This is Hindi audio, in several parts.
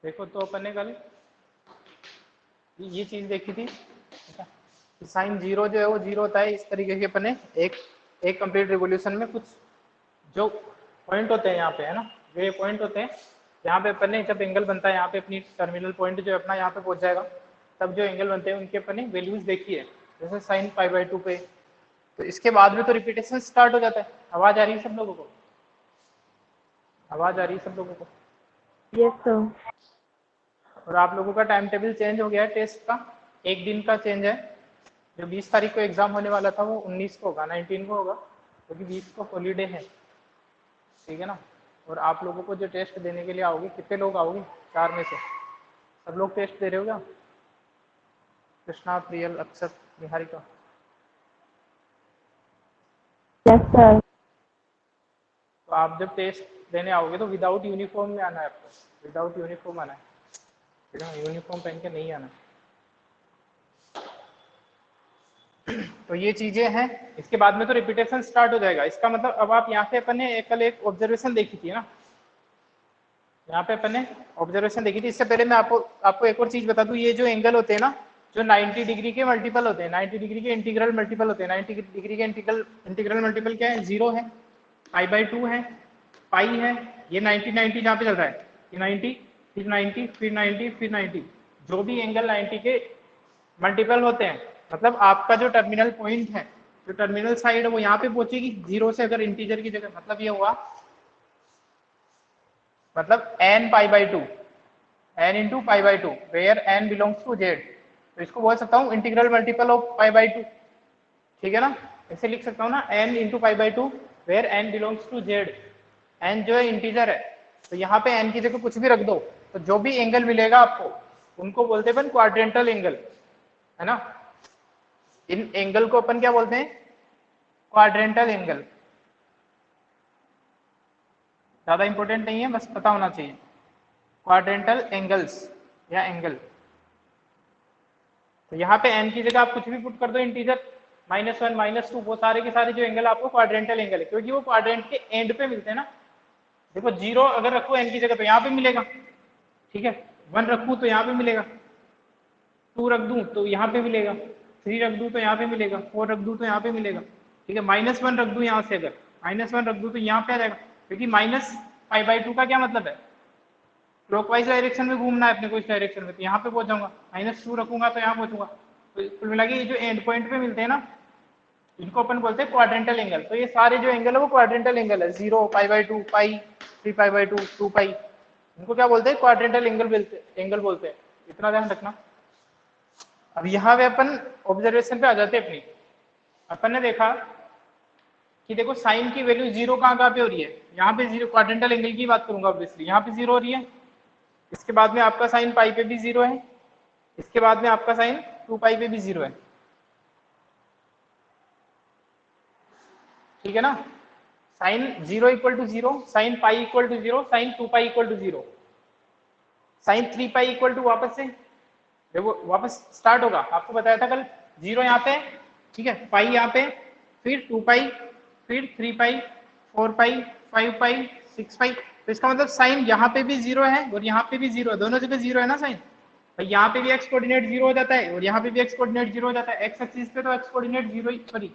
देखो तो अपन ने कल ये चीज देखी थी साइन जीरो जो है वो जीरो होता है। इस तरीके के अपन ने एक कंप्लीट रिवोल्यूशन में कुछ जो पॉइंट होते हैं यहाँ पे, है ना, जो ये पॉइंट होते हैं यहाँ पे अपन ने जब एंगल बनता है यहाँ पे अपनी टर्मिनल पॉइंट जो है अपना यहाँ पे पहुंच जाएगा, तब जो एंगल बनते हैं उनके अपन ने वैल्यूज देखी है, जैसे साइन π/2 पे। तो इसके बाद में तो रिपीटेशन स्टार्ट हो जाता है। आवाज आ रही है सब लोगों को? आवाज आ रही है सब लोगों को? Yes sir. और आप लोगों का टाइम टेबल चेंज हो गया है टेस्ट का, एक दिन का चेंज है। जो 20 तारीख को एग्जाम होने वाला था वो 19 को होगा, 19 को होगा, क्योंकि 20 को हॉलीडे है, ठीक है ना। और आप लोगों को जो टेस्ट देने के लिए आओगे, कितने लोग आओगे? 4 में से सब लोग टेस्ट दे रहे हो क्या? कृष्णा, प्रियल, अक्षत, निहारिका? Yes sir. तो आप जब टेस्ट देने आओगे तो विदाउट यूनिफॉर्म में आना है आपको, विदाउट यूनिफॉर्म आना है, ठीक है, यूनिफॉर्म पहन के नहीं आना। तो ये चीजें हैं। इसके बाद में तो रिपीटेशन स्टार्ट हो जाएगा। इसका मतलब अब आप यहाँ पे अपन ने कल एक ऑब्जर्वेशन देखी थी ना, यहाँ पे अपन ने ऑब्जर्वेशन देखी थी। इससे पहले मैं आपको एक और चीज बता दूं, ये जो एंगल होते हैं ना, जो 90 डिग्री के मल्टीपल होते हैं, 90 डिग्री के इंटीग्रल मल्टीपल होते हैं। 90 डिग्री के इंटीग्रल मल्टीपल क्या है? 0 है, π/2 है, पाई है। ये 90 जहाँ पे चल रहा है, ये 90, फिर 90, फिर 90, फिर 90। जो भी एंगल 90 के मल्टीपल होते हैं, मतलब आपका जो टर्मिनल पॉइंट है, जो टर्मिनल साइड है, वो यहाँ पे पहुंचेगी 0 से, अगर इंटीजर की जगह। मतलब ये हुआ, मतलब n π/2, n into π/2, where n belongs to z। तो इसको बोल सकता हूँ इंटीग्रल मल्टीपल ऑफ π/2, ठीक है ना। ऐसे लिख सकता हूँ ना, n into π/2 where n belongs to z। n जो है इंटीजर है, तो यहाँ पे n की जगह कुछ भी रख दो, तो जो भी एंगल मिलेगा आपको, उनको बोलते हैं क्वाड्रेंटल एंगल, है ना। इन एंगल को अपन क्या बोलते हैं? Quadrantal angle. ज्यादा इंपॉर्टेंट नहीं है, बस पता होना चाहिए। क्वाड्रेंटल एंगल्स या एंगल। तो यहाँ पे n की जगह आप कुछ भी पुट कर दो, इंटीजर, -1, -2, वो सारे के सारे जो एंगल आपको क्वाड्रेंटल एंगल है, क्योंकि वो क्वाड्रेंट के एंड पे मिलते हैं ना। देखो 0 अगर रखो n की जगह तो यहाँ पे मिलेगा, ठीक है। 1 रखूँ तो यहाँ पे मिलेगा, 2 रख दूं तो यहाँ पे मिलेगा, 3 रख दूं तो यहाँ पे मिलेगा, 4 रख दूं तो यहाँ पे मिलेगा, ठीक है। -1 रख दूं यहाँ से, अगर -1 रख दूं तो यहाँ पे आ जाएगा, क्योंकि -π/2 का क्या मतलब है? क्लॉकवाइज डायरेक्शन में घूमना है अपने को, इस डायरेक्शन में, तो यहाँ पे पहुंच जाऊंगा। -2 रखूंगा तो यहाँ पहुंचूंगा। तो कुल मिला के ये जो एंड पॉइंट पे मिलते हैं ना, इनको अपन बोलते हैं क्वाड्रेंटल एंगल। तो ये सारे जो एंगल है वो क्वाड्रेंटल एंगल है। 0, π/2, पाई, 3π/2, 2 पाई, इनको क्या बोलते हैं? क्वाड्रेंटल एंगल बोलते हैं। इतना ध्यान रखना। अब यहाँ पे अपन ऑब्जर्वेशन पे आ जाते हैं अपनी। अपन ने देखा कि देखो साइन की वैल्यू 0 कहाँ पे हो रही है? यहाँ पे 0, क्वाड्रेंटल एंगल की बात करूंगा ऑब्वियसली, यहाँ पे 0 हो रही है। इसके बाद में आपका साइन पाई पे भी 0 है, इसके बाद में आपका साइन 2 पाई पे भी 0 है, ठीक है ना। Sine 0 equal to 0, sine pi equal to 0, sine 2 pi equal to 0, sine 3 pi equal to, वापस से देखो वापस स्टार्ट होगा। आपको बताया था कल, 0 यहाँ पे, ठीक है, पाई यहाँ पे, फिर 2 पाई, फिर 3 पाई, 4 पाई, 5 पाई, 6 पाई। तो इसका मतलब साइन यहाँ पे भी 0 है और यहाँ पे भी 0 है, दोनों जगह 0 है ना साइन। भाई यहाँ पे भी एक्स कोऑर्डिनेट 0 हो जाता है और यहाँ पे भी एक्स कोऑर्डिनेट 0 हो जाता है। एक्स एक्सिस पे तो एक्स कोऑर्डिनेट 0 ही, sorry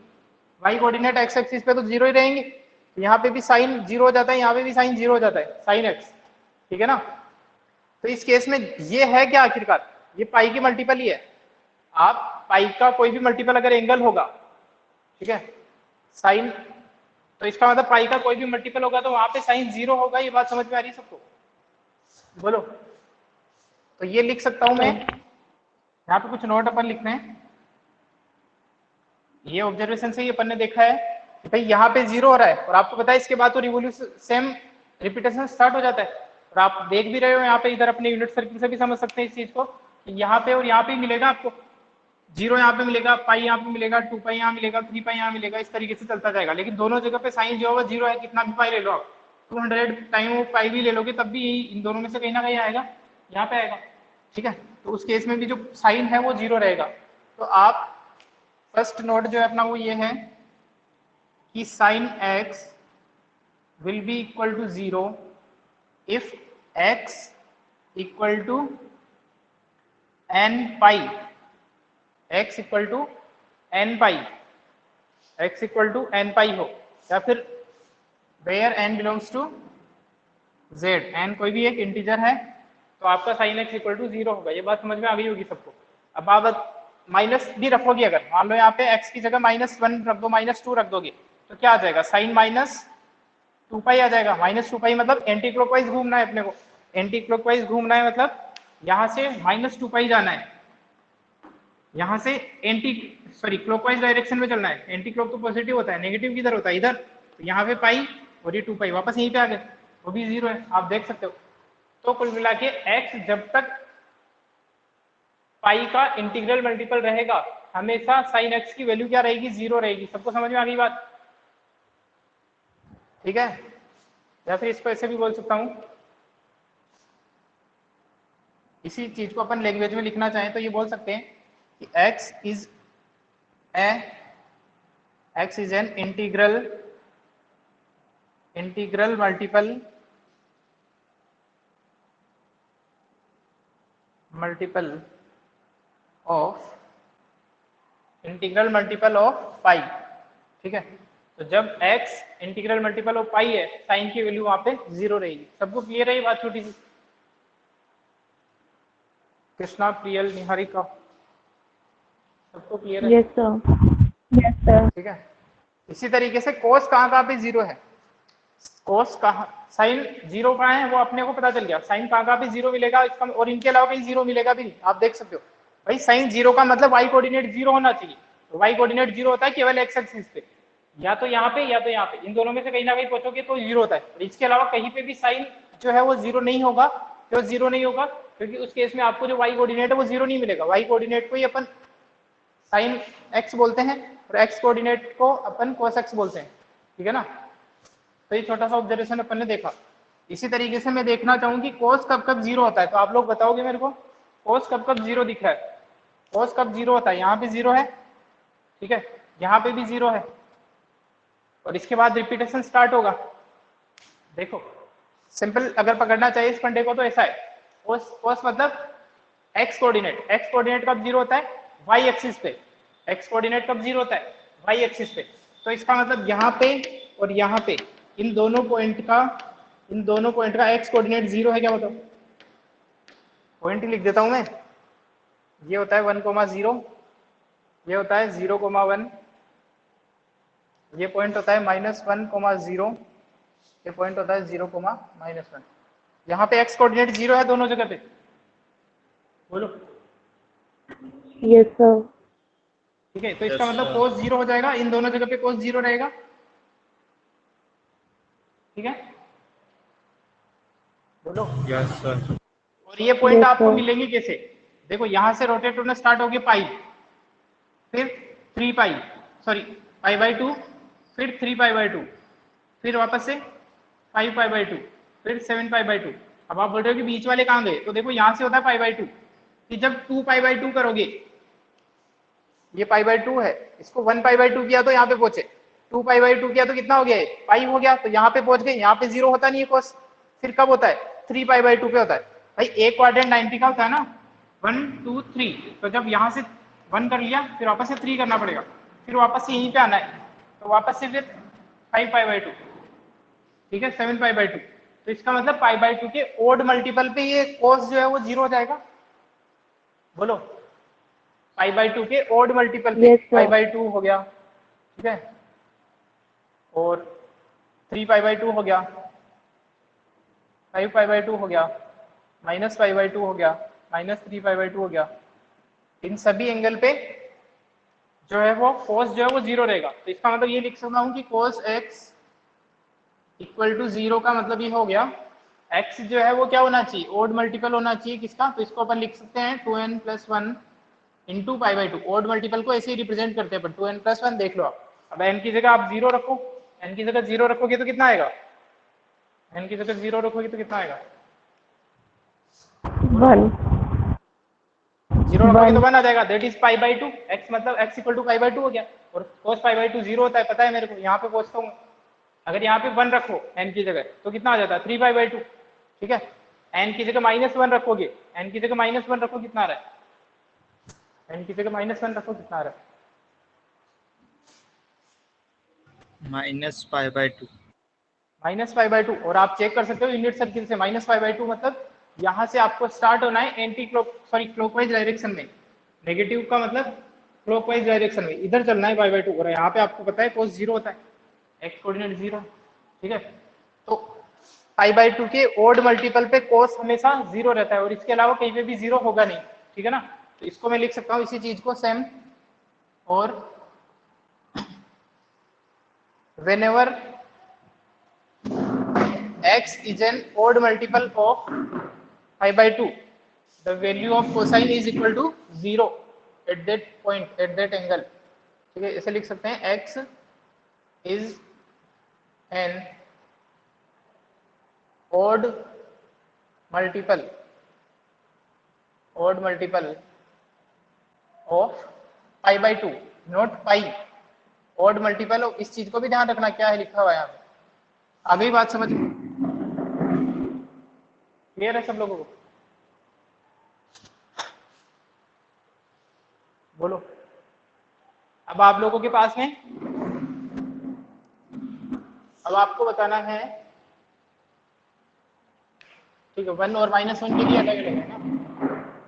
Y coordinate X axis पे तो 0 ही रहेंगे। तो यहाँ पे भी साइन 0 हो जाता है, यहाँ पे भी साइन 0 हो जाता है, साइन एक्स, ठीक है ना। तो इस केस में ये है क्या आखिरकार? ये पाई की मल्टीपल ही है। आप पाई का कोई भी मल्टीपल अगर एंगल होगा, ठीक है, साइन, तो इसका मतलब पाई का कोई भी मल्टीपल होगा तो वहां पे साइन 0 होगा। ये बात समझ में आ रही है सबको? बोलो। तो ये लिख सकता हूं मैं, यहाँ पे कुछ नोट अपन लिखते हैं। ये ऑब्जर्वेशन से ही अपन ने देखा है कि भाई यहाँ पे 0 हो रहा है, और आपको पता है इसके बाद तो रिवोल्यूशन सेम रिपीटेशन स्टार्ट हो जाता है। और आप देख भी रहे हो यहाँ पे, इधर अपने यूनिट सर्किल से भी समझ सकते हैं इस चीज को, कि यहाँ पे और यहाँ पे मिलेगा आपको। 0 यहाँ पे मिलेगा, पाई यहाँ पे मिलेगा, 2 पाई यहाँ मिलेगा, 3 पाई यहाँ मिलेगा, इस तरीके से चलता जाएगा। लेकिन दोनों जगह पे साइन जो होगा 0 है, कितना भी पाई ले लो आप, 200 टाइम पाई भी ले लोगे तब भी यही इन दोनों में से कहीं ना कहीं आएगा, यहाँ पे आएगा, ठीक है। तो उस केस में भी जो साइन है वो 0 रहेगा। तो आप फर्स्ट नोट जो है अपना वो ये है कि sine x will be equal to 0 if x equal to N pi, X equal to N pi, X equal to N pi हो, या फिर where N belongs to Z, N कोई भी एक इंटीजर है तो आपका साइन एक्स इक्वल टू 0 होगा। ये बात समझ में आ गई होगी सबको। अब आप माइनस भी रखोगे, अगर मान लो यहाँ पे एक्स की जगह -1 रख दो, -2 रख दोगे तो क्या आ जाएगा, साइन -2 पाई आ जाएगा। -2 पाई मतलब एंटी क्लॉकवाइज घूमना है अपने को, एंटी क्लॉकवाइज घूमना है मतलब यहाँ से -2 पाई जाना है, यहाँ से क्लॉकवाइज डायरेक्शन में चलना है। एंटी क्लॉक तो पॉजिटिव होता है, नेगेटिव किधर होता है, इधर। तो यहाँ पे पाई और ये 2 पाई वापस यहीं पे आ गए, वो भी 0 है, आप देख सकते हो। तो कुल मिला के x जब तक पाई का इंटीग्रल मल्टीपल रहेगा हमेशा साइन x की वैल्यू क्या रहेगी, 0 रहेगी। सबको समझ में आ गई बात, ठीक है। या फिर इसको ऐसे भी बोल सकता हूं, इसी चीज को अपन लैंग्वेज में लिखना चाहें तो ये बोल सकते हैं कि x is an integral multiple of pi, ठीक है। तो जब x integral multiple of pi है, साइन की वैल्यू वहां पे 0 रहेगी। सबको क्लियर है ये बात, छोटी सी। कृष्णा, प्रियल, निहारिका, सबको क्लियर है? Yes, sir. Yes, sir. ठीक है। इसी तरीके से कोस कहाँ पे 0 है, कोस कहाँ, साइन 0 कहाँ है वो अपने को पता चल गया। साइन कहाँ पे 0 मिलेगा इसका, और इनके अलावा कहीं 0 मिलेगा भी नहीं, आप देख सकते हो। भाई साइन 0 का मतलब वाई कोऑर्डिनेट 0 होना चाहिए। तो वाई कोऑर्डिनेट 0 होता है केवल एक्स एक्सिस पे, या तो यहाँ पे या तो यहाँ पे, इन दोनों में से कहीं ना कहीं पहुंचोगे तो 0 होता है। और इसके अलावा कहीं पे भी साइन जो है वो 0 नहीं होगा। क्यों 0 नहीं होगा? क्योंकि उस केस में आपको जो वाई कोऑर्डिनेट है वो 0 नहीं मिलेगा। वाई कोऑर्डिनेट को ही अपन साइन एक्स बोलते हैं और एक्स कोऑर्डिनेट को अपन कोस एक्स बोलते हैं, ठीक है ना। तो ये छोटा सा ऑब्जर्वेशन अपन ने देखा। इसी तरीके से मैं देखना चाहूँ कि कोस कब कब 0 होता है, तो आप लोग बताओगे मेरे को, कोस कब कब 0 दिख रहा है, कोस कब 0 होता है। यहाँ पे 0 है, ठीक है, यहाँ पे भी 0 है, और इसके बाद रिपीटेशन स्टार्ट होगा। देखो सिंपल अगर पकड़ना चाहिए इस फंडे को तो ऐसा है, कोस मतलब एक्स कोऑर्डिनेट कब 0 होता है, वाई एक्सिस पे। एक्स कोऑर्डिनेट कब 0 होता है, वाई एक्सिस पे। तो इसका मतलब यहाँ पे और यहाँ पे इन दोनों पॉइंट का एक्स कोऑर्डिनेट 0 है क्या, बताओ। पॉइंट ही लिख देता हूं मैं, ये होता है 1,0, ये होता है 0,1, ये पॉइंट होता है -1,0, ये पॉइंट होता है 0,-1। यहाँ पे एक्स कोऑर्डिनेट 0 है दोनों जगह पे, बोलो। Yes, sir. ठीक है, तो इसका मतलब कोस 0 हो जाएगा, इन दोनों जगह पे कोस 0 रहेगा, ठीक है, बोलो। Yes sir. और ये पॉइंट Yes, आपको sir. मिलेंगे कैसे, देखो यहाँ से रोटेट होना स्टार्ट होगी पाई, फिर 3 पाई, सॉरी π/2, फिर 3 π/2, फिर वापस से 5 π/2, फिर 7 π/2। अब आप बोल रहे हो कि बीच वाले कहाँ गए, तो देखो यहाँ से होता है π/2, कि जब 2 π/2 करोगे, ये π/2 है, इसको 1 π/2 किया तो यहाँ पे पहुंचे, 2 π/2 किया तो कितना हो गया, पाई हो गया, तो यहाँ पे पहुंच गए। यहाँ पे 0 होता नहीं है कोस, फिर कब होता है, 3 π/2 पे होता है। भाई एक क्वाड्रेंट 90 का होता है ना, 1 2 3, तो जब यहाँ से 1 कर लिया फिर वापस से 3 करना पड़ेगा, फिर वापस से यहीं पे आना है, तो वापस से फिर 5 π/2, ठीक है, 7 π/2। तो इसका मतलब π/2 के ओड मल्टीपल पे ये कोस जो है वो 0 हो जाएगा, बोलो। π/2 के ओड मल्टीपल पे Yes, sir. π/2 हो गया, ठीक है, और 3 π/2 हो गया, 5 π/2 हो गया, -π/2 हो गया, -3 π/2 हो गया। इन सभी एंगल पे जो है वो कोस जो है वो 0 रहेगा। तो इसका मतलब ये लिख सकता हूँ कि कोस x इक्वल टू 0 का मतलब ये हो गया, x जो है वो क्या होना चाहिए, ओड मल्टीपल होना चाहिए किसका, तो इसको अपन लिख सकते हैं 2n+1 इंटू π/2। ओड मल्टीपल को ऐसे ही रिप्रेजेंट करते हैं अपन, 2n+1 देख लो आप। अब n की जगह आप 0 रखो, n की जगह 0 रखोगे तो कितना आएगा, n की जगह 0 रखोगे तो कितना आएगा, 1. 0 रखोगे तो 1 आ जाएगा, दैट इज π/2। x मतलब x इक्वल टू π/2 हो गया, और cos π/2 0 होता है, पता है मेरे को। यहाँ पे पहुंचता हूँ, अगर यहाँ पे 1 रखो n की जगह तो कितना आ जाता है, 3 π/2, ठीक है। एन की जगह -1 रखोगे, एन की जगह -1 रखो, कितना आ रहा है? एन की जगह -1 रखो, कितना आ रहा है? -π/2। -π/2। और आप चेक कर सकते हो यूनिट सर्किल से, -π/2 मतलब यहाँ से आपको स्टार्ट होना है एंटी क्लॉकवाइज डायरेक्शन में, नेगेटिव का मतलब क्लॉकवाइज डायरेक्शन में, इधर चलना है π/2। और यहाँ पे आपको पता है cos 0 होता है, एक्स कोऑर्डिनेट 0, ठीक है। तो π/2 के ओड मल्टीपल पे cos हमेशा 0 रहता है, और इसके अलावा कहीं पे भी 0 होगा नहीं, ठीक है ना। तो इसको मैं लिख सकता हूँ इसी चीज को सेम, और whenever x is an odd multiple of π/2, the value of cosine is equal to 0 at that point, at that angle, ठीक है। ऐसे लिख सकते हैं x is an odd multiple of π/2, not pi, odd multiple of, इस चीज को भी ध्यान रखना क्या है लिखा हुआ है यहाँ पे। आ गई बात समझ में? क्लियर है सब लोगों को? बोलो। अब आप लोगों के पास में, अब आपको बताना है, ठीक है, 1 और -1 के लिए अलग अलग है ना,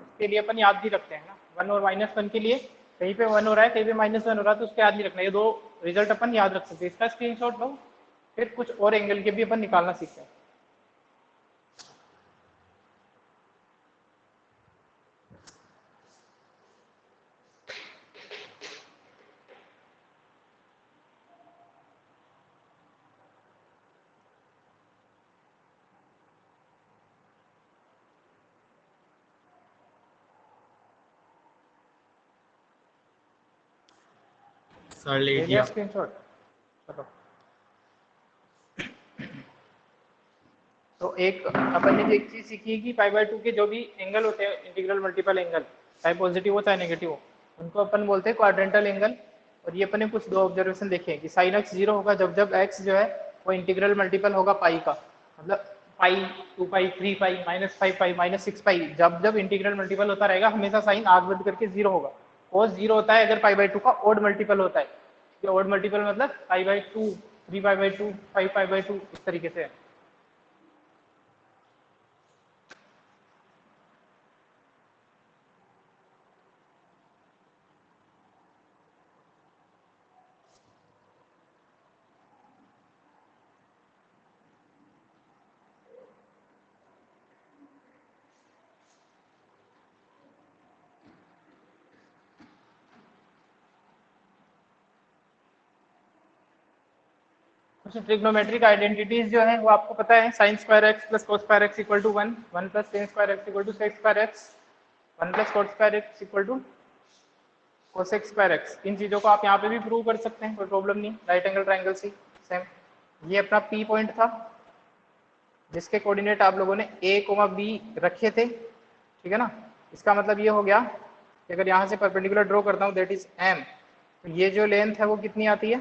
इसके लिए अपन याद भी रखते हैं ना, 1 और -1 के लिए कहीं पे 1 हो रहा है, कहीं पे -1 हो रहा है, तो उसको याद नहीं रखना, ये दो रिजल्ट अपन याद रख सकते हैं। इसका स्क्रीनशॉट लो, फिर कुछ और एंगल के भी अपन निकालना सीखते हैं। सर ले ले लिया लिया। स्क्रीनशॉट? चलो, तो एक अपन ने जो एक चीज सीखी है कि π/2 के जो भी एंगल होते हैं, इंटीग्रल मल्टीपल एंगल, चाहे पॉजिटिव हो चाहे नेगेटिव हो, उनको अपन बोलते हैं क्वाड्रेंटल एंगल। और ये अपन ने कुछ दो ऑब्जर्वेशन देखे हैं कि sin x 0 होगा जब जब x जो है वो इंटीग्रल मल्टीपल होगा पाई का, मतलब पाई, 2π, 3π, -5π, -6π, जब जब इंटीग्रल मल्टीपल होता रहेगा हमेशा साइन आग बढ़ करके 0 होगा। cos 0 होता है अगर π/2 का ओड मल्टीपल होता है, ये ओड मल्टीपल मतलब π/2, 3π/2, 5π/2, इस तरीके से है। कुछ ट्रिग्नोमेट्रिक आइडेंटिटीज जो है वो आपको पता है, sin square x plus cos square x equal to 1, 1 plus sin square x equal to sec square X, 1 plus cos square x equal to cosec square X. इन चीजों को आप यहाँ पे भी प्रूव कर सकते हैं, कोई प्रॉब्लम नहीं। Right angle triangle see same. ये अपना P पॉइंट था जिसके कोऑर्डिनेट आप लोगों ने A, B रखे थे, ठीक है ना। इसका मतलब ये हो गया कि अगर यहाँ से परपेंडिकुलर ड्रॉ करता हूँ दैट इज M, तो ये जो लेंथ है वो कितनी आती है?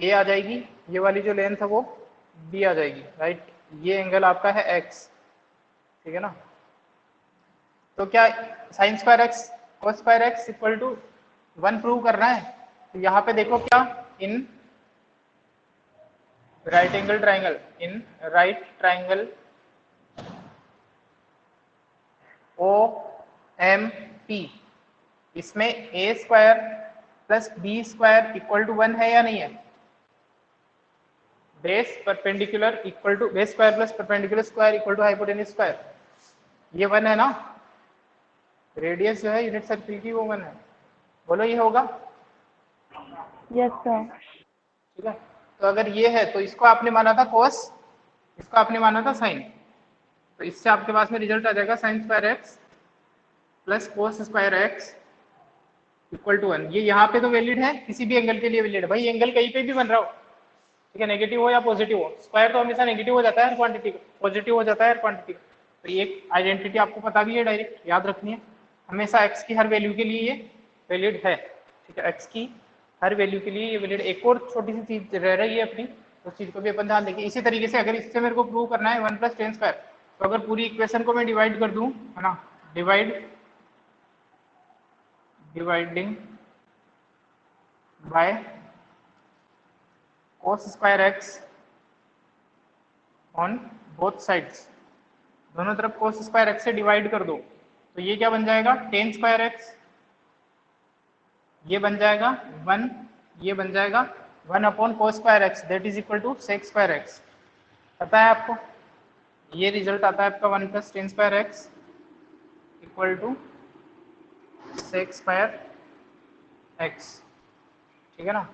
A आ जाएगी, ये वाली जो लेंथ है वो B आ जाएगी, राइट। ये एंगल आपका है X, ठीक है ना। तो क्या sin square x cos square x equal to 1 prove करना है? तो यहाँ पे देखो क्या, in right angle triangle, in right triangle OMP, इसमें A square plus B square equal to 1 है या नहीं है? Base perpendicular equal to base square plus perpendicular square equal to hypotenuse square, ये 1 है ना। रेडियस जो है यूनिट सर्किल की वो 1 है, बोलो ये होगा? Yes sir. ठीक है, तो अगर ये है तो इसको आपने माना था cos, इसको आपने माना था sin, तो इससे आपके पास में रिजल्ट आ जाएगा sin square x plus cos square x equal to 1। ये यहाँ पे तो वैलिड है, किसी भी एंगल के लिए वैलिड है भाई, एंगल कहीं पे भी बन रहा हो, ठीक है, नेगेटिव हो या पॉजिटिव हो। स्क्वायर तो हमेशा नेगेटिव हो जाता है हर क्वांटिटी का, पॉजिटिव हो जाता है हर क्वांटिटी का। तो ये एक आइडेंटिटी आपको पता भी है, डायरेक्ट याद रखनी है, हमेशा x की हर वैल्यू के लिए ये वैलिड है, ठीक है, x की हर वैल्यू के लिए ये वैलिड। एक और छोटी सी चीज रह रही है अपनी, उस चीज को भी अपन ध्यान देंगे। इसी तरीके से अगर इससे मेरे को प्रूव करना है 1+10², तो अगर पूरी इक्वेशन को मैं डिवाइड कर दूं, है ना, dividing by cos²x on both sides, दोनों तरफ cos²x से डिवाइड कर दो, तो ये क्या बन जाएगा, tan²x, ये बन जाएगा 1, ये बन जाएगा 1/cos²x that is equal to sec²x। पता है आपको, ये रिजल्ट आता है आपका 1+tan²x इक्वल टू sec²x, ठीक है ना।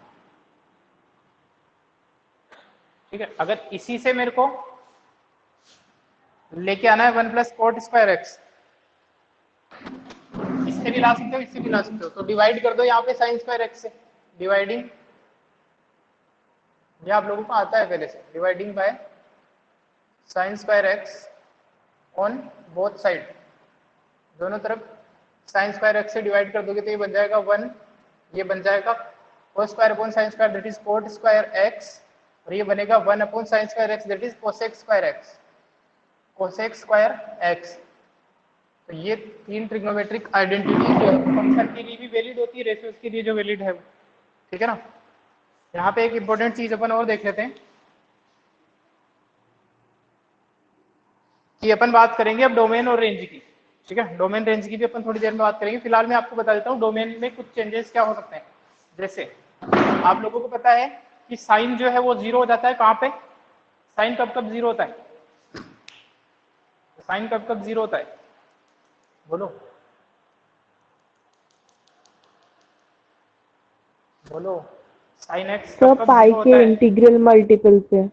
ठीक है, अगर इसी से मेरे को लेके आना है 1+cot²x, इससे भी ला सकते हो, इससे भी ला सकते हो, तो डिवाइड कर दो यहाँ पे sin²x से, डिवाइडिंग, ये आप लोगों को आता है पहले से, dividing by sin²x on both side, दोनों तरफ sin²x से डिवाइड कर दोगे तो ये बन जाएगा 1, ये बन जाएगा cos²/sin² दैट इज cot²x, और ये बनेगा 1/sin²x that is cosec²x, cosec²x। तो ये 3 ट्रिग्नोमेट्रिक आइडेंटिटी जो है फंक्शन के लिए भी वैलिड होती है, रेशियोज के लिए जो वैलिड है, ठीक है ना। यहाँ पे एक इंपॉर्टेंट चीज अपन और देख लेते हैं कि अपन बात करेंगे अब डोमेन और रेंज की, ठीक है, डोमेन रेंज की भी अपन थोड़ी देर में बात करेंगे। फिलहाल मैं आपको बता देता हूँ डोमेन में कुछ चेंजेस क्या हो सकते हैं। जैसे आप लोगों को पता है कि साइन जो है वो 0 हो जाता है, कहाँ पे, साइन कब कब 0 होता है, साइन कब कब 0 होता है, बोलो बोलो, साइन एक्स सर कब कब पाई 0 होता के है, इंटीग्रल मल्टीपल पे,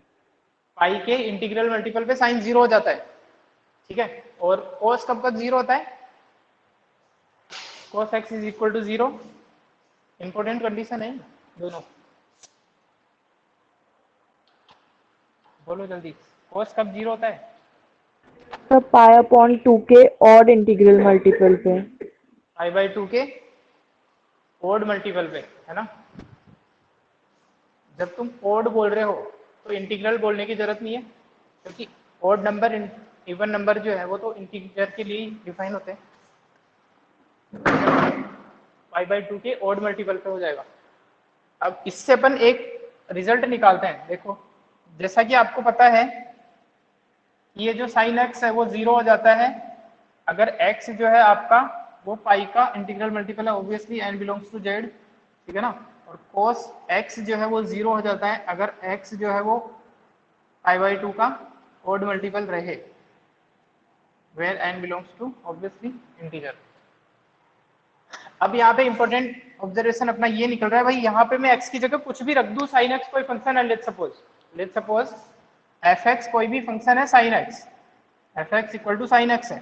पाई के इंटीग्रल मल्टीपल पे साइन 0 हो जाता है, ठीक है। और कोस कब कब 0 होता है, cos x is equal to 0, important condition है दोनों, बोलो जल्दी, cos कब 0 होता है, सर π/2 के ऑड इंटीग्रल मल्टीपल पे, π/2 के ओड मल्टीपल पे, है ना। जब तुम ओड बोल रहे हो तो इंटीग्रल बोलने की जरूरत नहीं है, क्योंकि ओड नंबर इवन नंबर जो है वो तो इंटीजर के लिए डिफाइन होते हैं, π/2 के ओड मल्टीपल पे हो जाएगा। अब इससे अपन एक रिजल्ट निकालते हैं, देखो जैसा कि आपको पता है ये जो साइन एक्स है वो 0 हो जाता है अगर x जो है आपका वो पाई का इंटीग्रल मल्टीपल है, obviously n belongs to z, ठीक है ना। और cos x जो है वो 0 हो जाता है अगर x जो है वो π/2 का ओड मल्टीपल रहे, where n belongs to obviously integer. अब यहाँ पे इंपॉर्टेंट ऑब्जर्वेशन अपना ये निकल रहा है भाई, यहाँ पे मैं x की जगह कुछ भी रख दूं, साइन x कोई फंक्शन है, लेट सपोज f(x) कोई भी फंक्शन है sine x, f(x) equal to sine x है,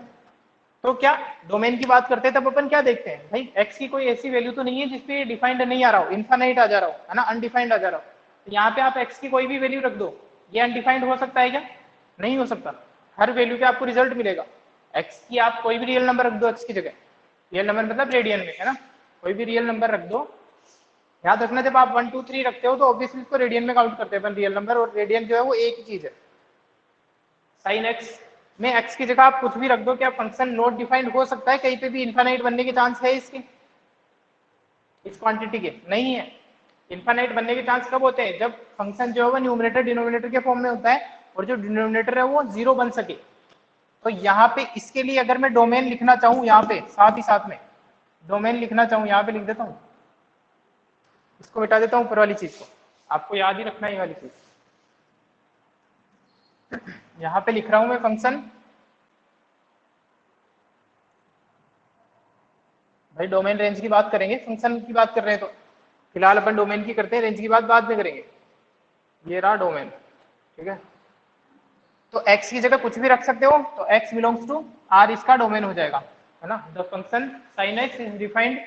तो क्या डोमेन की बात करते हैं तब अपन क्या देखते हैं भाई, x की कोई ऐसी वैल्यू तो नहीं है जिसपे डिफाइंड नहीं आ रहा हो, इनफाइनाइट आ जा रहा हो, है ना, अनडिफाइंड आ जा रहा हो। तो यहाँ पे आप x की कोई भी वैल्यू रख दो, ये अनडिफाइंड हो सकता है क्या, नहीं हो सकता, हर वैल्यू पे आपको रिजल्ट मिलेगा। x की आप कोई भी रियल नंबर रख दो x की जगह, रियल नंबर मतलब रेडियन में, है ना, कोई भी रियल नंबर रख दो। याद रखना जब आप 1 2 3 रखते हो तो ऑब्वियसली इसको रेडियन में काउंट करते हैं अपन रियल नंबर, और रेडियन जो है वो एक ही चीज है। साइन एक्स में x की जगह आप कुछ भी रख दो, क्या फंक्शन नॉट डिफाइंड हो सकता है, कहीं पे भी इनफाइनाइट बनने के चांस है इसके, इस क्वांटिटी के नहीं है। इनफाइनाइट बनने के चांस कब होते हैं, जब फंक्शन जो है वो न्यूमरेटर डिनोमिनेटर के फॉर्म में होता है और जो डिनोमिनेटर है वो 0 बन सके। तो यहाँ पे इसके लिए अगर मैं डोमेन लिखना चाहूँ, यहाँ पे साथ ही साथ में डोमेन लिखना चाहूँ, यहाँ पे लिख देता हूँ, इसको मिटा देता हूँ ऊपर वाली चीज को, आपको याद ही रखना है ये वाली चीज। यहाँ पे लिख रहा हूं मैं फंक्शन, भाई डोमेन रेंज की बात करेंगे, फंक्शन की बात कर रहे हैं तो फिलहाल अपन डोमेन की करते हैं, रेंज की बात बाद में करेंगे। ये रहा डोमेन, ठीक है। तो x की जगह कुछ भी रख सकते हो, तो x बिलोंग्स टू r इसका डोमेन हो जाएगा, है ना। The function sine x is defined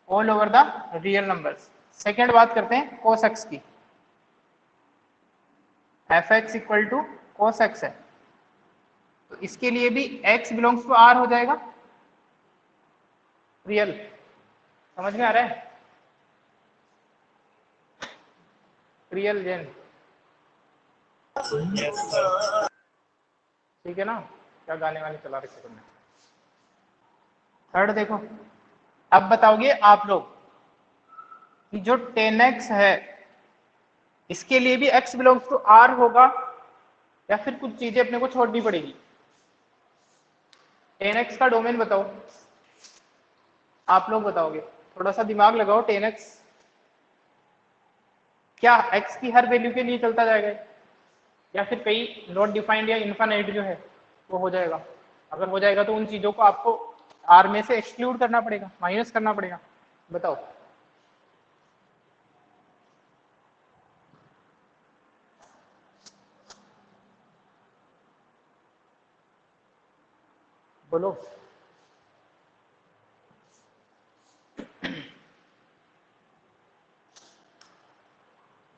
all over the real numbers. Second बात करते हैं cos x की, f(x) equal to cos x है, तो इसके लिए भी x बिलोंग्स टू r हो जाएगा, रियल, समझ में आ रहा है, रियल जेन, ठीक है ना, क्या गाने वाने चला रखे तुमने। थर्ड देखो, अब बताओगे आप लोग कि जो 10x है इसके लिए भी x बिलोंग्स टू r होगा या फिर कुछ चीजें अपने को छोड़नी पड़ेगी। 10x का डोमेन बताओ, आप लोग बताओगे, थोड़ा सा दिमाग लगाओ। 10x क्या x की हर वैल्यू के लिए चलता जाएगा या फिर कई नॉट डिफाइंड या इनफाइनाइट जो है वो हो जाएगा। अगर हो जाएगा तो उन चीजों को आपको r में से एक्सक्लूड करना पड़ेगा, माइनस करना पड़ेगा। बताओ। बोलो।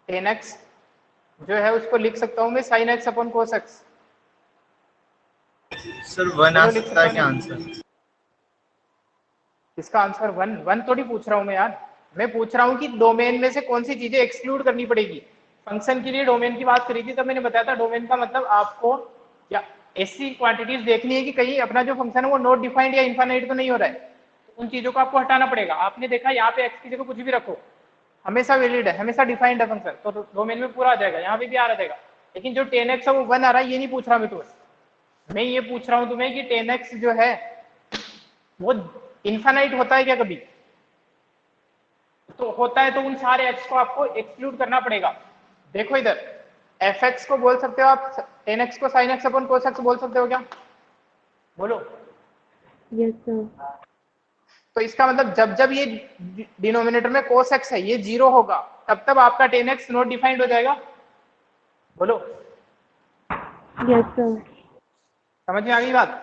टेन एक्स जो है उसको लिख सकता हूं मैं sine x upon cos x. Sir 1 आ सकता है क्या आंसर? इसका आंसर 1 थोड़ी पूछ रहा हूं मैं यार, मैं पूछ रहा हूं कि डोमेन में से कौन सी चीजें एक्सक्लूड करनी पड़ेगी। फंक्शन के लिए डोमेन की बात करी थी तब मैंने बताया था डोमेन का मतलब आपको या ऐसी क्वांटिटीज देखनी है कि कहीं अपना जो फंक्शन है वो नॉट डिफाइंड या इनफाइनाइट तो नहीं हो रहा है, तो उन चीजों को आपको हटाना पड़ेगा। आपने देखा यहाँ पे एक्स की जगह कुछ भी रखो, हमेशा वैलिड है, हमेशा डिफाइंड है फंक्शन, तो डोमेन में पूरा आ जाएगा, यहाँ पे भी आ जाएगा। लेकिन जो 10x है वो 1 आ रहा है, ये नहीं पूछ रहा मैं तुम्हें। मैं ये पूछ रहा हूँ तुम्हें कि 10x जो है वो इनफाइनाइट होता है क्या कभी? तो होता है तो उन सारे x को आपको एक्सक्लूड करना पड़ेगा। देखो इधर, fx को बोल सकते हो आप 10x को sin x अपन cos x बोल सकते हो क्या? बोलो। Yes, sir. तो इसका मतलब जब जब ये डिनोमिनेटर में cos x है ये 0 होगा, तब तब आपका 10x नॉट डिफाइंड हो जाएगा। बोलो। Yes, sir. समझ में आ गई बात?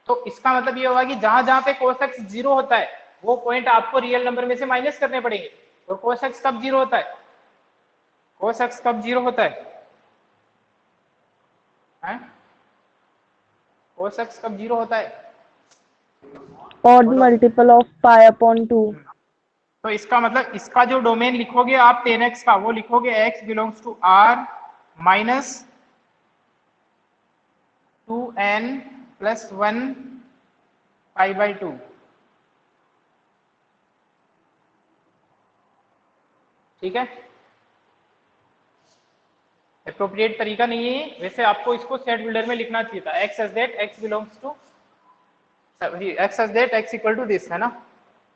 तो इसका मतलब ये होगा कि जहां जहां पे cos x 0 होता है वो पॉइंट आपको रियल नंबर में से माइनस करने पड़ेंगे। और cos x कब 0 होता है? cos x कब 0 होता है? cos x कब 0 होता है? Odd multiple of pi upon 2. तो इसका मतलब इसका जो डोमेन लिखोगे आप 10x का, वो लिखोगे x belongs to r minus 2n plus 1 pi by 2। ठीक है, एप्रोप्रिएट तरीका नहीं है ये, वैसे आपको इसको सेट बिल्डर में लिखना चाहिए था, x as that x belongs to x as that x equal to this, है ना,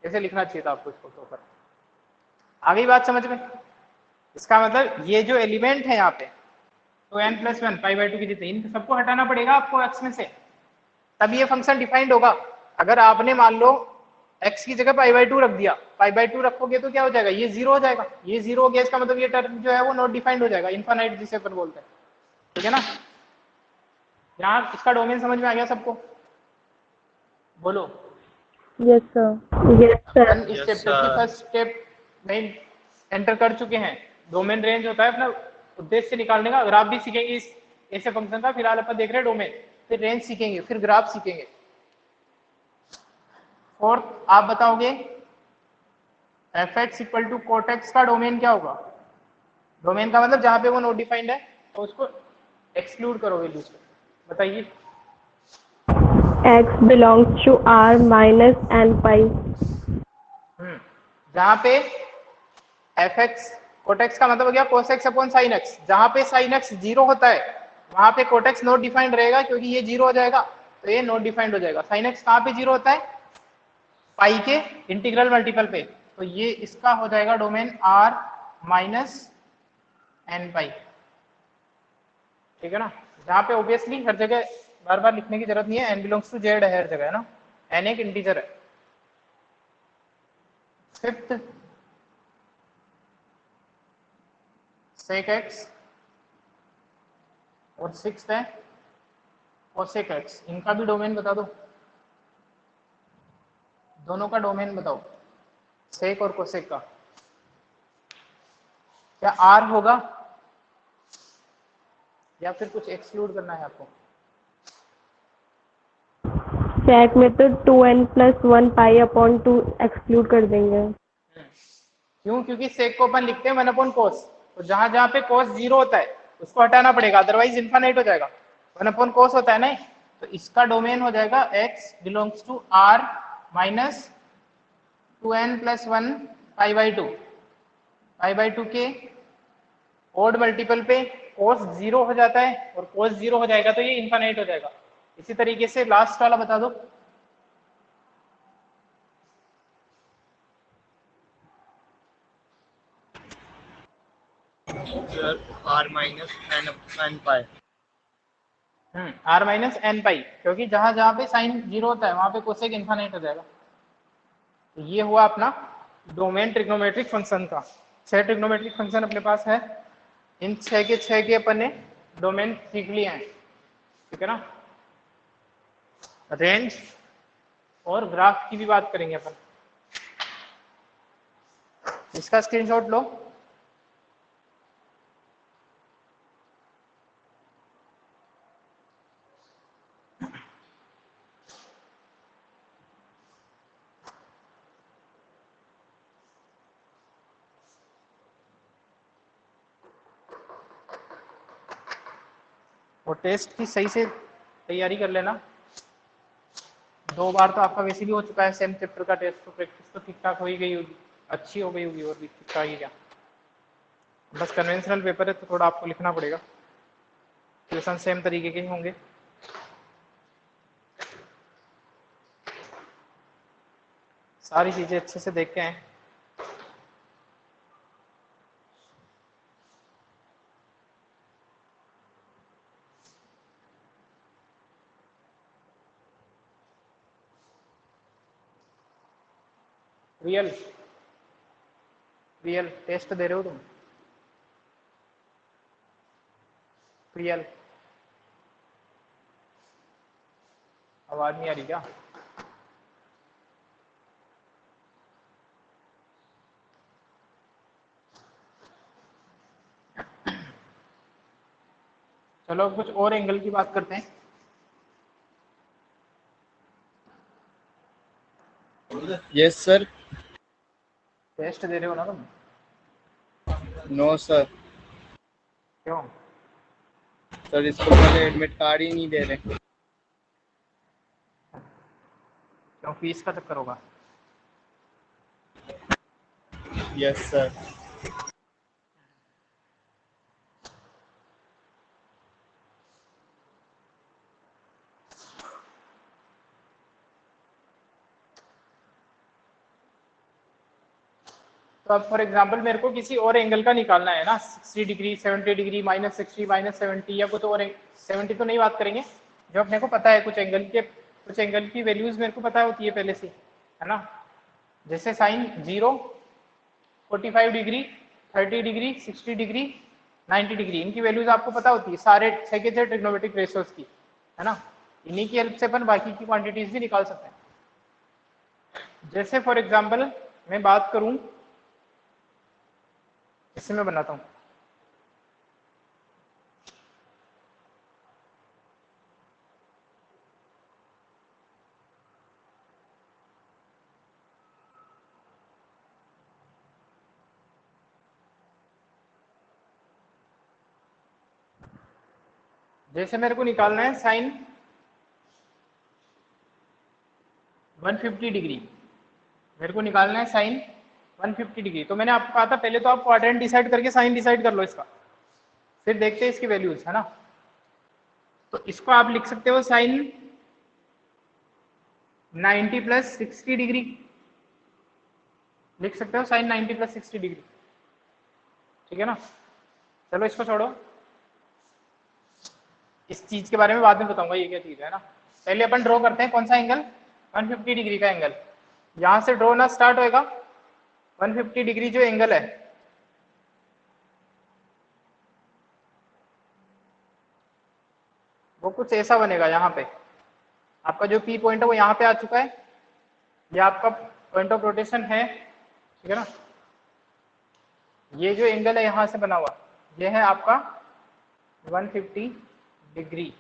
ऐसे लिखना चाहिए था आपको इसको प्रॉपर। आ गई बात समझ में? इसका मतलब ये जो एलिमेंट है यहाँ पे तो n प्लस 1 पाई बाई 2 की जितने, इन सबको हटाना पड़ेगा आपको x में से, तब ये फंक्शन डिफाइंड होगा। अगर आपने मान लो x की जगह पाई बाई 2 रख दिया, पाई बाई 2 रखोगे तो क्या हो जाएगा, ये 0 हो जाएगा। ये 0 हो गया, इसका मतलब ये टर्म जो है वो नॉट डिफाइंड हो जाएगा, इनफाइनाइट जिसे अपन बोलते हैं। ठीक है ना, यहाँ इसका डोमेन समझ में आ गया सबको? बोलो। Yes, sir. Yes, sir. अपन इस चैप्टर की फर्स्ट स्टेप में एंटर कर चुके हैं। डोमेन रेंज होता है अपना उद्देश्य निकालने का, ग्राफ भी सीखेंगे इस ऐसे फंक्शन का। फिलहाल अपन देख रहे हैं डोमेन, फिर रेंज सीखेंगे, फिर ग्राफ सीखेंगे। फोर्थ आप बताओगे fx equal to cot x का डोमेन क्या होगा? डोमेन का मतलब जहां पे वो नॉट डिफाइंड है तो उसको एक्सक्लूड करो वैल्यू से। बताइए। X belongs to R minus n pi. जहां पे fx कोट एक्स का मतलब हो गया cos x upon sin x, जहां पे sin x 0 होता है वहां पे कोट एक्स नॉट डिफाइंड रहेगा, क्योंकि ये 0 हो जाएगा तो ये नॉट डिफाइंड हो जाएगा। sin x कहां पे 0 होता है? पाई के इंटीग्रल मल्टीपल पे, तो ये इसका हो जाएगा डोमेन r माइनस एन पाई। ठीक है ना, जहां पे ऑब्वियसली हर जगह बार बार लिखने की जरूरत नहीं है, n बिलोंग्स टू z है हर जगह, है ना, n एक इंटीजर है। फिफ्थ sec x और सिक्स्थ है cosec x, इनका भी डोमेन बता दो, दोनों का डोमेन बताओ, सेक और कोसेक का। क्या r होगा या फिर कुछ एक्सक्लूड करना है आपको? Sec में तो 2n plus 1 pi upon 2 exclude कर देंगे। क्यों? क्योंकि सेक को अपन लिखते हैं 1 अपॉन कोस, तो जहां जहां पे कोस 0 होता है उसको हटाना पड़ेगा, अदरवाइज इन्फानाइट हो जाएगा। 1 cos होता है ना, तो इसका डोमेन हो जाएगा x belongs to r minus 2n plus 1 π/2 π/2 के ओड मल्टीपल पे cos 0 हो जाता है, और cos 0 हो जाएगा तो ये इन्फानाइट हो जाएगा। इसी तरीके से लास्ट वाला बता दो। Sir, R minus n pi. r minus N pi, क्योंकि जहां जहां पे साइन 0 होता है वहां पे कोसेक इन्फानाइट हो जाएगा। तो ये हुआ अपना डोमेन ट्रिग्नोमेट्रिक फंक्शन का। 6 ट्रिग्नोमेट्रिक फंक्शन अपने पास है, इन 6 के अपन ने डोमेन सीख लिए हैं, ठीक है ना। रेंज और ग्राफ की भी बात करेंगे अपन, इसका स्क्रीनशॉट लो। और टेस्ट की सही से तैयारी कर लेना, 2 बार तो आपका वैसे भी हो चुका है सेम चैप्टर का टेस्ट, तो प्रैक्टिस तो ठीक ठाक हो ही गई होगी, अच्छी हो गई होगी, और भी ठीक ठाक ही क्या, बस कन्वेंशनल पेपर है तो थोड़ा आपको लिखना पड़ेगा। क्वेश्चन सेम तरीके के ही होंगे। सारी चीजें अच्छे से देख के आए। रियल रियल टेस्ट दे रहे हो तुम? रियल आवाज नहीं आ रही क्या? चलो कुछ और एंगल की बात करते हैं। Yes, sir. टेस्ट दे रहे हो ना तुम? No, sir. क्यों? सर इसको पहले एडमिट कार्ड ही नहीं दे रहे। क्यों, फीस का चक्कर होगा? Yes, sir. तो अब फॉर एग्जांपल मेरे को किसी और एंगल का निकालना है ना, 60 डिग्री, 70 डिग्री, -60, -70 या कुछ और 70 तो नहीं बात करेंगे, जो अपने को पता है कुछ एंगल की वैल्यूज मेरे को पता होती है पहले से, है ना। जैसे sine 0, 45 degree, 30 degree, 60 degree, 90 degree, इनकी वैल्यूज आपको पता होती है सारे 6 के 6 ट्रिग्नोमेट्रिक रेशियोज की, है ना। इन्हीं की हेल्प से अपन बाकी की क्वांटिटीज भी निकाल सकते हैं। जैसे फॉर एग्जाम्पल मैं बात करूं, इससे मैं बनाता हूं। जैसे मेरे को निकालना है साइन 150 डिग्री, मेरे को निकालना है साइन 150 डिग्री। तो मैंने आपको कहा था पहले तो आप क्वाड्रेंट डिसाइड करके साइन डिसाइड कर लो इसका, फिर देखते हैं इसकी वैल्यूज, है ना। तो इसको आप लिख सकते हो साइन 90 प्लस 60 डिग्री, लिख सकते हो साइन 90 प्लस 60 डिग्री, ठीक है ना। चलो इसको छोड़ो, इस चीज के बारे में बाद में बताऊंगा ये क्या चीज है ना। पहले अपन ड्रॉ करते हैं कौन सा एंगल, 150 डिग्री का एंगल। यहां से ड्रॉ ना स्टार्ट होएगा, 150 डिग्री जो एंगल है वो कुछ ऐसा बनेगा। यहाँ पे आपका जो पी पॉइंट है वो यहाँ पे आ चुका है, ये आपका पॉइंट ऑफ रोटेशन है, ठीक है ना। ये जो एंगल है यहाँ से बना हुआ, ये है आपका 150 डिग्री।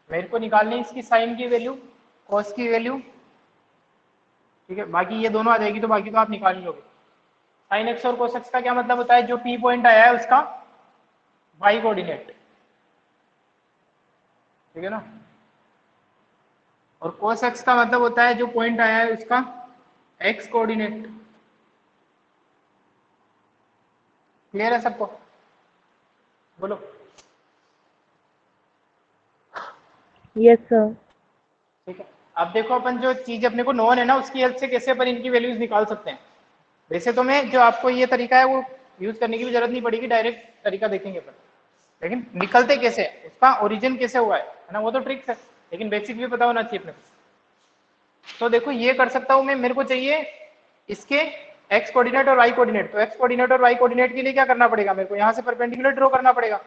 मेरे को निकालनी है इसकी साइन की वैल्यू, कॉस की वैल्यू, ठीक है। बाकी ये दोनों आ जाएगी तो बाकी तो आप निकाल ही लोगे। साइन एक्स और कोस एक्स का क्या मतलब होता है, जो पी पॉइंट आया है उसका वाई कोऑर्डिनेट, ठीक है ना। और cos x का मतलब होता है जो पॉइंट आया है उसका x कोऑर्डिनेट। क्लियर है सबको? बोलो। Yes, sir. ठीक है, अब देखो अपन जो चीज अपने को नॉन है ना उसकी हेल्प से कैसे अपन इनकी वैल्यूज निकाल सकते हैं। वैसे तो मैं जो आपको ये तरीका है वो यूज करने की भी जरूरत नहीं पड़ेगी, डायरेक्ट तरीका देखेंगे अपन, लेकिन निकलते कैसे है, उसका ओरिजिन कैसे हुआ है ना, वो तो ट्रिक्स है, लेकिन बेसिक भी पता होना चाहिए अपने को। तो देखो ये कर सकता हूँ मैं, मेरे को चाहिए इसके एक्स कोऑर्डिनेट और वाई कोऑर्डिनेट। तो एक्स कोऑर्डिनेट और वाई कोऑर्डिनेट के लिए क्या करना पड़ेगा, मेरे को यहाँ से परपेंडिकुलर ड्रॉ करना पड़ेगा,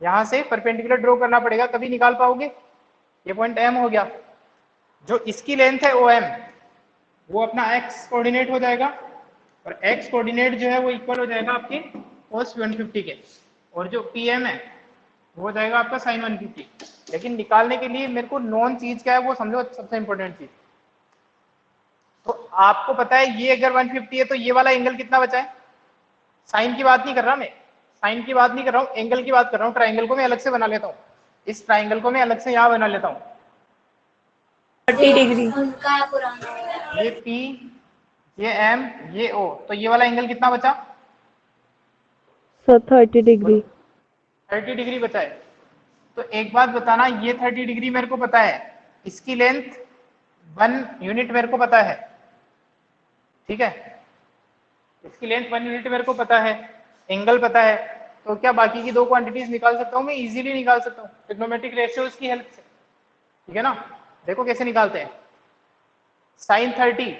यहाँ से परपेंडिकुलर ड्रॉ करना पड़ेगा, तभी निकाल पाओगे। ये पॉइंट एम हो गया, जो इसकी लेंथ है ओ एम, वो अपना एक्स कोऑर्डिनेट हो जाएगा, और एक्स कोऑर्डिनेट जो है वो इक्वल हो जाएगा आपके cos 150 के, और जो पी एम है वो हो जाएगा आपका sin 150। लेकिन निकालने के लिए मेरे को नॉन चीज क्या है वो समझो, सबसे इंपॉर्टेंट चीज। तो आपको पता है ये अगर 150 है तो ये वाला एंगल कितना बचा है, साइन की बात नहीं कर रहा मैं, साइन की बात नहीं कर रहा हूँ, एंगल की बात कर रहा हूँ। ट्राइंगल को मैं अलग से बना लेता हूँ, इस ट्राइंगल को मैं अलग से यहाँ बना लेता हूँ, 30 डिग्री। ये P, ये M, ये O, तो ये वाला एंगल कितना बचा, सर 30 डिग्री। 30 डिग्री बचा है। तो एक बात बताना, ये 30 डिग्री मेरे को पता है, इसकी लेंथ 1 यूनिट मेरे को पता है, ठीक है, इसकी लेंथ 1 यूनिट मेरे को पता है, एंगल पता है, तो क्या बाकी की दो क्वांटिटीज निकाल सकता हूँ मैं, इजीली निकाल सकता हूँ ट्रिग्नोमेट्रिक रेशियोज की हेल्प से, ठीक है ना। देखो कैसे निकालते हैं, साइन 30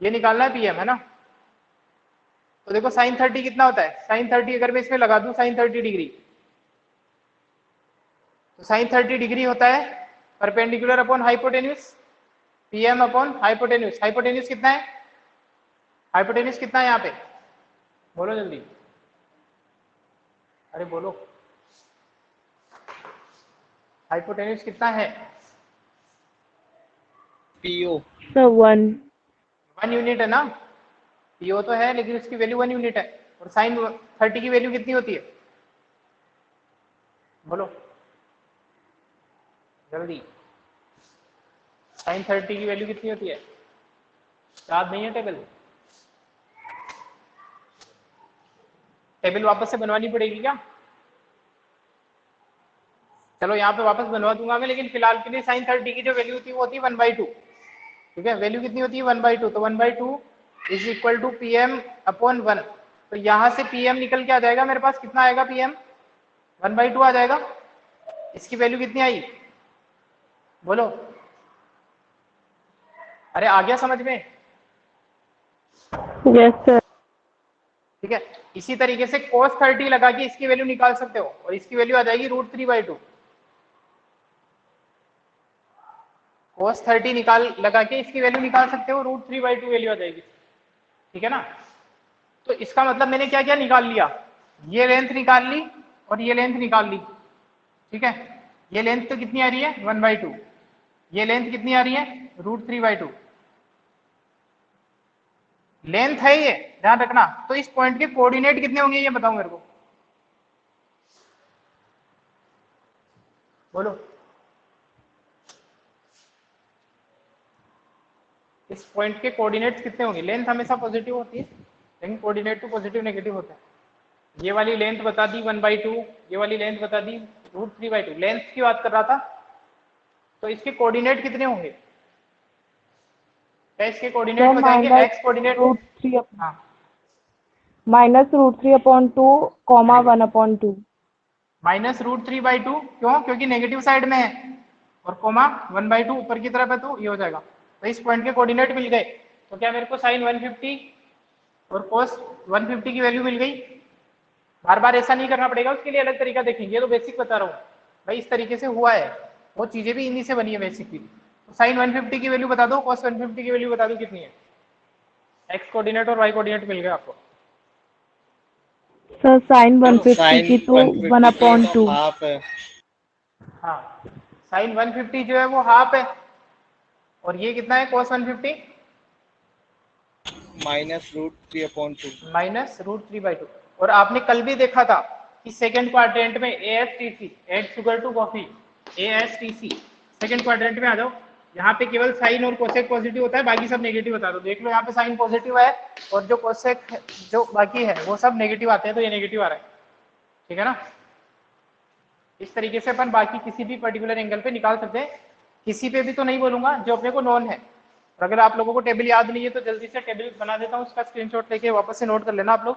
ये निकालना है पीएम है ना, तो देखो साइन 30 कितना होता है, साइन 30 अगर मैं इसमें लगा दूं साइन 30 डिग्री, तो साइन 30 डिग्री होता है perpendicular upon hypotenuse, PM upon hypotenuse. Hypotenuse कितना है, हाइपोटेन्यूज कितना है यहाँ पे, बोलो जल्दी, अरे बोलो, हाइपोटेन्यूज कितना है, PO सर 1। 1 यूनिट है ना, पीओ तो है लेकिन उसकी वैल्यू 1 यूनिट है, और साइन 30 की वैल्यू कितनी होती है, बोलो जल्दी, साइन 30 की वैल्यू कितनी होती है, याद नहीं है टेबल, टेबल वापस से बनवानी पड़ेगी क्या, चलो यहाँ पे वापस बनवा दूंगा मैं, लेकिन फिलहाल के लिए साइन 30 की जो वैल्यू होती है वो होती है 1/2, ठीक है, वैल्यू कितनी होती है 1/2, तो 1/2 is equal to P M upon 1। तो यहाँ से पी एम निकल के आ जाएगा मेरे पास, कितना आएगा पी एम, 1/2 आ जाएगा, इसकी वैल्यू कितनी आई, बोलो, अरे आ गया समझ में, यस सर। ठीक है। इसी तरीके से cos 30 लगा के इसकी वैल्यू निकाल सकते हो, और इसकी वैल्यू आ जाएगी √3/2, cos 30 निकाल लगा के इसकी वैल्यू निकाल सकते हो, √3/2 वैल्यू आ जाएगी, ठीक है ना। तो इसका मतलब मैंने क्या क्या निकाल लिया, ये लेंथ निकाल ली और ये लेंथ निकाल ली, ठीक है, ये लेंथ तो कितनी आ रही है 1/2, ये लेंथ कितनी आ रही है √3/2, लेंथ है ये, ध्यान रखना। तो इस पॉइंट के कोऑर्डिनेट कितने होंगे ये बताओ मेरे को, बोलो, इस पॉइंट के कोऑर्डिनेट्स कितने होंगे, लेंथ हमेशा पॉजिटिव होती है लेकिन कोऑर्डिनेट तो पॉजिटिव नेगेटिव होता है। ये वाली लेंथ बता दी 1/2, ये वाली लेंथ बता दी √3/2, लेंथ की बात कर रहा था, तो इसके कोऑर्डिनेट कितने होंगे, क्या इसके कोऑर्डिनेट हो जाएंगे एक्स कोऑर्डिनेट, √3 हाँ -√3/2, कॉमा 1/2। -√3/2, क्यों, क्योंकि नेगेटिव साइड में है, और कोमा 1/2 ऊपर की तरफ है, तो ये हो जाएगा। तो इस पॉइंट के कोऑर्डिनेट मिल गए, तो क्या मेरे को साइन 150 और cos 150 की वैल्यू मिल गई। बार बार ऐसा नहीं करना पड़ेगा, उसके लिए अलग तरीका देखेंगे, ये तो बेसिक बता रहा हूँ भाई, इस तरीके से हुआ है, वो चीजें भी इन्हीं से बनी है बेसिकली। तो साइन 150 की वैल्यू बता दो, cos 150 की वैल्यू बता दो कितनी है, एक्स कोऑर्डिनेट और वाई कोऑर्डिनेट मिल गए आपको। सर साइन 150 साइन की तो 150 की 1/2। हाफ है, हाँ साइन 150 जो है वो हाफ है, और ये कितना है cos 150, -√3/2। -√3/2। और आपने कल भी देखा था इस सेकंड क्वाड्रेंट में ASTC add sugar to coffee, ASTC second quadrant में आ जाओ। यहाँ पे केवल साइन और कोसेक पॉजिटिव होता है, बाकी सब नेगेटिव होता है। तो देख लो यहाँ पे साइन पॉजिटिव है और जो कोसेक जो बाकी है वो सब नेगेटिव आते हैं, तो ये नेगेटिव आ रहा है, ठीक है ना। इस तरीके से अपन बाकी किसी भी पर्टिकुलर एंगल पे निकाल सकते हैं। किसी पे भी तो नहीं बोलूंगा जो अपने को नॉन है। और अगर आप लोगों को टेबल याद नहीं है तो जल्दी से टेबल बना देता हूँ, उसका स्क्रीनशॉट लेके वापस से नोट कर लेना आप लोग।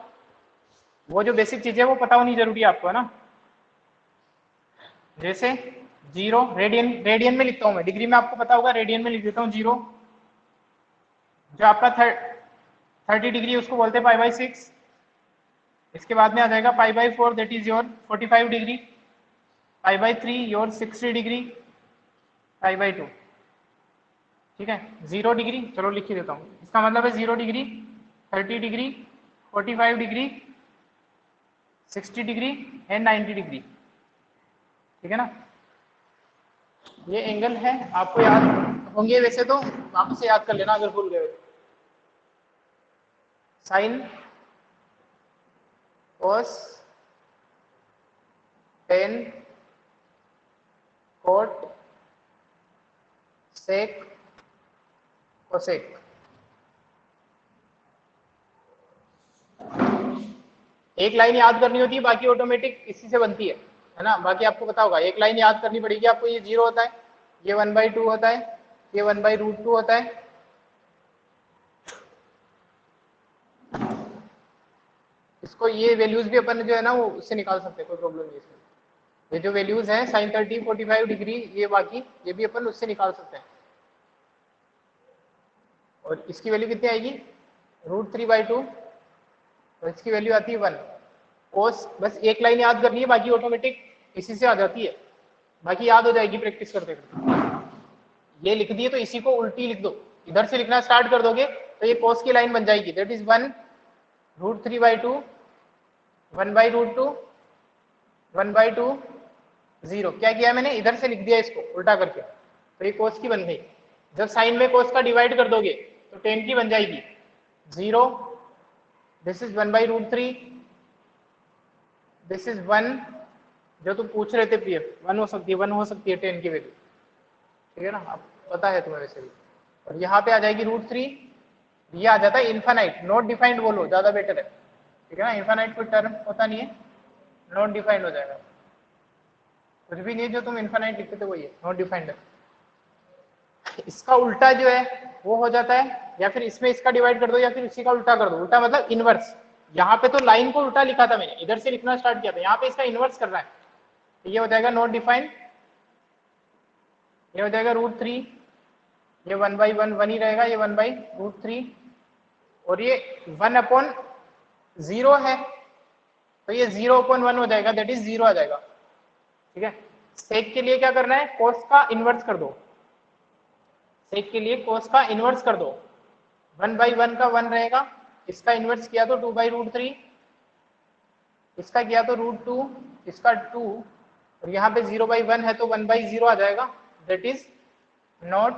वो जो बेसिक चीजें वो पता होनी जरूरी है आपको, है ना। जैसे 0 रेडियन में लिखता हूँ मैं, डिग्री में आपको पता होगा, रेडियन में लिख देता हूँ 0। जो आपका 30 डिग्री उसको बोलते हैं π/6। इसके बाद में आ जाएगा π/4 that is your 45 degree, π/3 your 60 degree, π/2, ठीक है। 0 डिग्री चलो लिख ही देता हूँ, इसका मतलब है 0 degree, 30 degree, 45 degree, 60 degree and 90 degree, ठीक है ना। ये एंगल है, आपको याद होंगे वैसे तो वापस से याद कर लेना अगर भूल गए तो। साइन, कोस, टेन, कोट, सेक, कोसेक। एक लाइन याद करनी होती है, बाकी ऑटोमेटिक इसी से बनती है ना। बाकी आपको पता होगा, एक लाइन याद करनी पड़ेगी आपको। ये 0 होता है, ये 1/2 होता है, ये 1/√2 होता है। इसको ये वैल्यूज भी अपन जो है ना वो उससे निकाल सकते हैं, कोई प्रॉब्लम नहीं है इसमें। ये जो वैल्यूज हैं साइन 30, 45 डिग्री, ये बाकी ये भी अपन उससे निकाल सकते हैं। और इसकी वैल्यू कितनी आएगी, √3/2, और इसकी वैल्यू आती है 1। कोस बस एक लाइन याद करनी है, बाकी ऑटोमेटिक इसी से आ जाती है, बाकी याद हो जाएगी प्रैक्टिस करते करते। ये लिख दिए तो इसी को उल्टी लिख दो, इधर से लिखना स्टार्ट कर दोगे तो ये कोस की लाइन बन जाएगी, दैट इज 1 √3/2, 1/√2, 1/2, 0। क्या किया मैंने, इधर से लिख दिया इसको उल्टा करके, तो ये कोस की बन गई। जब साइन में कोस का डिवाइड कर दोगे तो टेन की बन जाएगी 0, दिस इज 1/√3, दिस इज 1। जो तुम पूछ रहे थे पीएफ 1 हो सकती है, 1 हो सकती है 10 की वैल्यू, ठीक है ना, अब पता है तुम्हें वैसे भी। और यहाँ पे आ जाएगी √3, ये आ जाता है इनफाइनाइट, नॉट डिफाइंड बोलो ज्यादा बेटर है, ठीक है ना। इनफाइनाइट कोई टर्म होता नहीं है, नॉट डिफाइंड हो जाएगा। कुछ भी नहीं, जो तुम इनफाइनाइट लिखते थे वही है, नॉट डिफाइंड है। इसका उल्टा जो है वो हो जाता है, या फिर इसमें इसका डिवाइड कर दो या फिर इसी का उल्टा कर दो। उल्टा मतलब इनवर्स। यहाँ पे तो लाइन को उल्टा लिखा था मैंने, इधर से लिखना स्टार्ट किया था, यहाँ पे इसका इनवर्स कर रहा है, तो ये हो जाएगा नॉट डिफाइंड। ये हो जाएगा √3, ये 1/1 1 ही रहेगा, ये 1/√3, और ये 1/0 है तो ये 0/1 हो जाएगा, दैट इज 0 आ जाएगा, ठीक है। सेक के लिए क्या करना है, कोस का इनवर्स कर दो। सेक के लिए कोस का इनवर्स कर दो, 1/1 का 1 रहेगा, इसका इनवर्स किया तो 2/√3, इसका किया तो √2, इसका 2, और यहाँ पे 0/1 है तो 1/0 आ जाएगा, दैट इज नॉट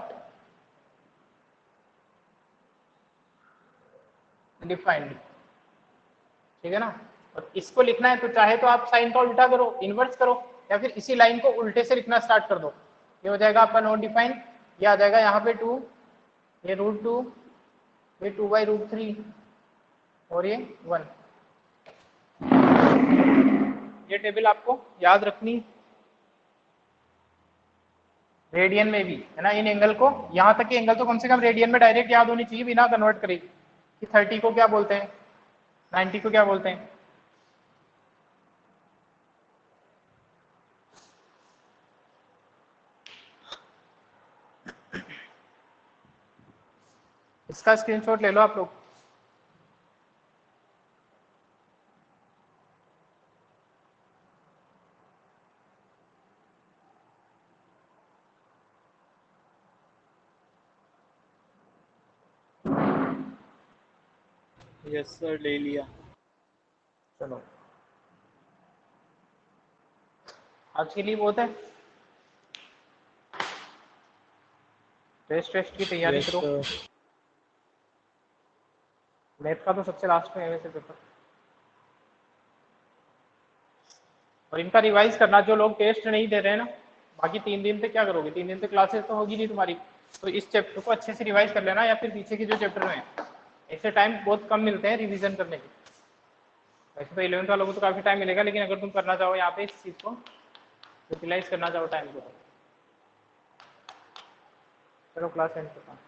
डिफाइंड, ठीक है ना। और इसको लिखना है तो चाहे तो आप साइन का उल्टा करो, इनवर्स करो, या फिर इसी लाइन को उल्टे से लिखना स्टार्ट कर दो। ये हो जाएगा आपका नॉट डिफाइंड, ये आ जाएगा यहाँ पे 2, ये √2, ये 2/√3, और ये 1। ये टेबल आपको याद रखनी रेडियन में भी, है ना। इन एंगल को, यहाँ तक के एंगल तो कम से कम रेडियन में डायरेक्ट याद होनी चाहिए बिना कन्वर्ट करे कि 30 को क्या बोलते हैं, 90 को क्या बोलते हैं। इसका स्क्रीनशॉट ले लो आप लोग। यस सर, ले लिया। चलो आज के लिए बहुत है, टेस्ट की तैयारी यस करो। सर। मैथ का तो सबसे लास्ट में है वैसे पेपर। और इनका रिवाइज करना, जो लोग टेस्ट नहीं दे रहे हैं ना, बाकी 3 दिन पे क्या करोगे, 3 दिन पे क्लासेस तो होगी नहीं तुम्हारी, तो इस चैप्टर को अच्छे से रिवाइज कर लेना, या फिर पीछे के जो चैप्टर हैं, ऐसे टाइम बहुत कम मिलते हैं रिवीजन करने के। वैसे तो 11th वालों को तो काफ़ी टाइम मिलेगा, लेकिन अगर तुम करना चाहो यहाँ पे इस चीज़ को यूटिलाइज करना चाहो टाइम को, चलो क्लास एंड करता हूँ।